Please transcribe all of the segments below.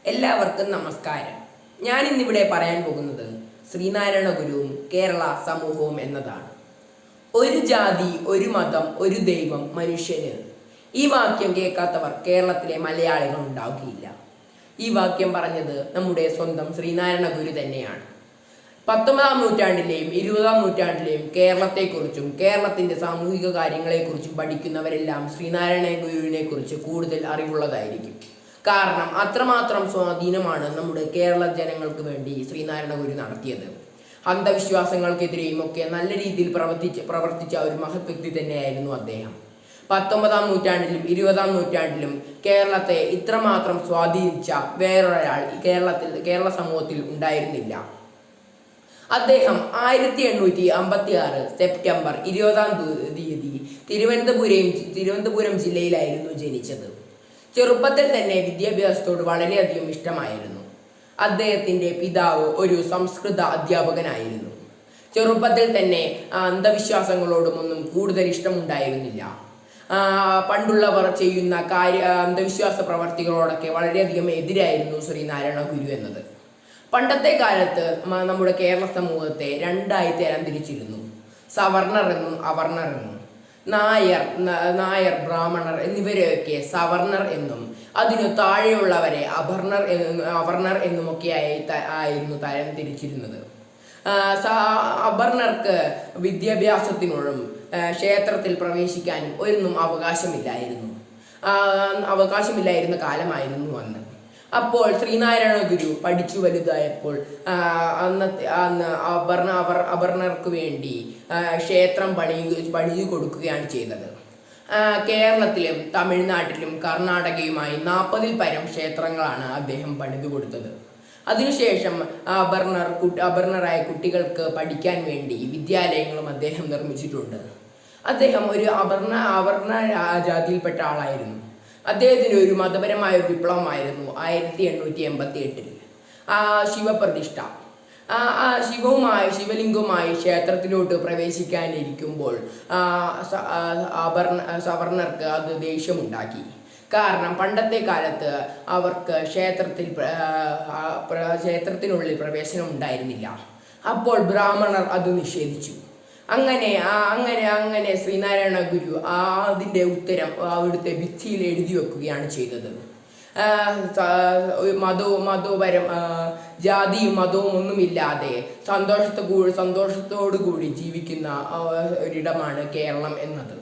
എല്ലാവർക്കും നമസ്കാരം. ഞാൻ ഇന്നിവിടെ പറയാൻ പോകുന്നത് ശ്രീനാരായണ ഗുരുവും കേരള സമൂഹവും എന്നതാണ്. ഒരു ജാതി, ഒരു മതം, ഒരു ദൈവം മനുഷ്യന്. ഈ വാക്യം കേൾക്കാത്തവർ കേരളത്തിലെ മലയാളികൾ ഉണ്ടാവുകയില്ല. ഈ വാക്യം പറഞ്ഞത് നമ്മുടെ സ്വന്തം ശ്രീനാരായണ ഗുരു തന്നെയാണ്. 19-ാം നൂറ്റാണ്ടിലെയും 20-ാം നൂറ്റാണ്ടിലെയും കേരളത്തെക്കുറിച്ചും കേരളത്തിൻ്റെ സാമൂഹിക കാര്യങ്ങളെക്കുറിച്ചും പഠിക്കുന്നവരെല്ലാം ശ്രീനാരായണ ഗുരുവിനെ കുറിച്ച് കൂടുതൽ അറിവുള്ളതായിരിക്കും. കാരണം അത്രമാത്രം സ്വാധീനമാണ് നമ്മുടെ കേരള ജനങ്ങൾക്ക് വേണ്ടി ശ്രീനാരായണ ഗുരു നടത്തിയത്. അന്ധവിശ്വാസങ്ങൾക്കെതിരെയും ഒക്കെ നല്ല രീതിയിൽ പ്രവർത്തിച്ച ഒരു മഹത് വ്യക്തി തന്നെയായിരുന്നു അദ്ദേഹം. 19-ാം നൂറ്റാണ്ടിലും 20-ാം നൂറ്റാണ്ടിലും കേരളത്തെ ഇത്രമാത്രം സ്വാധീനിച്ച വേറൊരാൾ കേരള സമൂഹത്തിൽ ഉണ്ടായിരുന്നില്ല. അദ്ദേഹം 1856 സെപ്റ്റംബർ 20-ാം തീയതി തിരുവനന്തപുരം ജില്ലയിലായിരുന്നു ജനിച്ചത്. ചെറുപ്പത്തിൽ തന്നെ വിദ്യാഭ്യാസത്തോട് വളരെയധികം ഇഷ്ടമായിരുന്നു. അദ്ദേഹത്തിൻ്റെ പിതാവ് ഒരു സംസ്കൃത അധ്യാപകനായിരുന്നു. ചെറുപ്പത്തിൽ തന്നെ അന്ധവിശ്വാസങ്ങളോടുമൊന്നും കൂടുതൽ ഇഷ്ടമുണ്ടായിരുന്നില്ല. പണ്ടുള്ളവർ ചെയ്യുന്ന അന്ധവിശ്വാസ പ്രവർത്തികളോടൊക്കെ വളരെയധികം എതിരായിരുന്നു ശ്രീനാരായണ ഗുരു എന്നത്. പണ്ടത്തെ കാലത്ത് നമ്മുടെ കേരള സമൂഹത്തെ രണ്ടായി തരംതിരിച്ചിരുന്നു. സവർണർ എന്നും അവർണർ എന്നും. നായർ, ബ്രാഹ്മണർ എന്നിവരെയൊക്കെ സവർണർ എന്നും അതിനു താഴെയുള്ളവരെ അവർണർ എന്നുമൊക്കെ ആയിരുന്നു തരം തിരിച്ചിരുന്നത്. അവർണർക്ക് വിദ്യാഭ്യാസത്തിനോടും ക്ഷേത്രത്തിൽ പ്രവേശിക്കാനും ഒന്നും അവകാശമില്ലായിരുന്ന കാലമായിരുന്നു അന്ന്. അപ്പോൾ ശ്രീനാരായണ ഗുരു പഠിച്ചു വലുതായപ്പോൾ അന്ന് അവർണർക്ക് വേണ്ടി ക്ഷേത്രം പണിതു കൊടുക്കുകയാണ് ചെയ്തത്. കേരളത്തിലും തമിഴ്നാട്ടിലും കർണാടകയുമായി 40-ൽ പരം ക്ഷേത്രങ്ങളാണ് അദ്ദേഹം പണിതു കൊടുത്തത്. അതിനുശേഷം അവർണരായ കുട്ടികൾക്ക് പഠിക്കാൻ വേണ്ടി വിദ്യാലയങ്ങളും അദ്ദേഹം നിർമ്മിച്ചിട്ടുണ്ട്. അദ്ദേഹം ഒരു അവർണ ജാതിയിൽപ്പെട്ട ആളായിരുന്നു. അദ്ദേഹത്തിന് ഒരു മതപരമായ ഒരു വിപ്ലവമായിരുന്നു 1888 ശിവപ്രതിഷ്ഠ. ശിവലിംഗവുമായി ക്ഷേത്രത്തിലോട്ട് പ്രവേശിക്കാനിരിക്കുമ്പോൾ സവർണർക്ക് അത് ദേഷ്യമുണ്ടാക്കി. കാരണം പണ്ടത്തെ കാലത്ത് അവർക്ക് ക്ഷേത്രത്തിനുള്ളിൽ പ്രവേശനം ഉണ്ടായിരുന്നില്ല. അപ്പോൾ ബ്രാഹ്മണർ അത് നിഷേധിച്ചു. അങ്ങനെ ശ്രീനാരായണ ഗുരു അതിൻ്റെ ഉത്തരം അവിടുത്തെ ഭിത്തിയിൽ എഴുതി വെക്കുകയാണ് ചെയ്തത്. ജാതിയും മതവും ഒന്നുമില്ലാതെ സന്തോഷത്തോടു കൂടി ജീവിക്കുന്ന ഒരിടമാണ് കേരളം എന്നത്.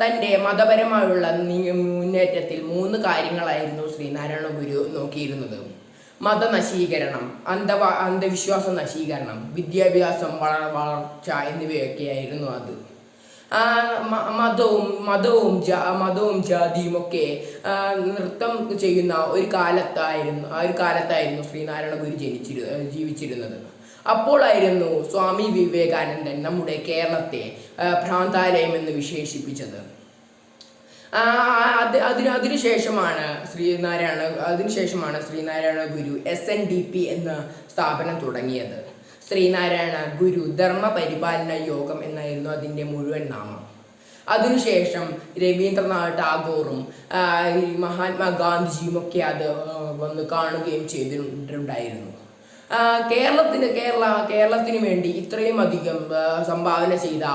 തൻ്റെ മതപരമായുള്ള മുന്നേറ്റത്തിൽ 3 കാര്യങ്ങളായിരുന്നു ശ്രീനാരായണ ഗുരു നോക്കിയിരുന്നത്. മതനശീകരണം, അന്ധവിശ്വാസ നശീകരണം, വിദ്യാഭ്യാസം വളർച്ച എന്നിവയൊക്കെയായിരുന്നു അത്. മതവും ജാതിയും ഒക്കെ നൃത്തം ചെയ്യുന്ന ഒരു കാലത്തായിരുന്നു ശ്രീനാരായണ ഗുരു ജീവിച്ചിരുന്നത്. അപ്പോഴായിരുന്നു സ്വാമി വിവേകാനന്ദൻ നമ്മുടെ കേരളത്തെ ഭ്രാന്താലയം എന്ന് വിശേഷിപ്പിച്ചത്. അതിനുശേഷമാണ് ശ്രീനാരായണ ഗുരു SNDP എന്ന സ്ഥാപനം തുടങ്ങിയത്. ശ്രീനാരായണ ഗുരു ധർമ്മ പരിപാലന യോഗം എന്നായിരുന്നു അതിൻ്റെ മുഴുവൻ നാമം. അതിനുശേഷം രവീന്ദ്രനാഥ് ടാഗോറും മഹാത്മാഗാന്ധിജിയും ഒക്കെ അത് വന്ന് കാണുകയും ചെയ്തിട്ടുണ്ടായിരുന്നു. കേരളത്തിന് വേണ്ടി ഇത്രയും അധികം സംഭാവന ചെയ്ത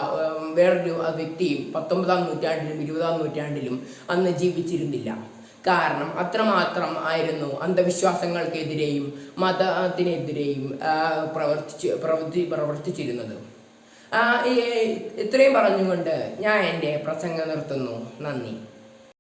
വേറൊരു വ്യക്തിയും 19-ാം നൂറ്റാണ്ടിലും 20-ാം നൂറ്റാണ്ടിലും അന്ന് ജീവിച്ചിരുന്നില്ല. കാരണം അത്രമാത്രം ആയിരുന്നു അന്ധവിശ്വാസങ്ങൾക്കെതിരെയും മതത്തിനെതിരെയും പ്രവർത്തിച്ചിരുന്നത്. ഇത്രയും പറഞ്ഞുകൊണ്ട് ഞാൻ എൻ്റെ പ്രസംഗം നിർത്തുന്നു. നന്ദി.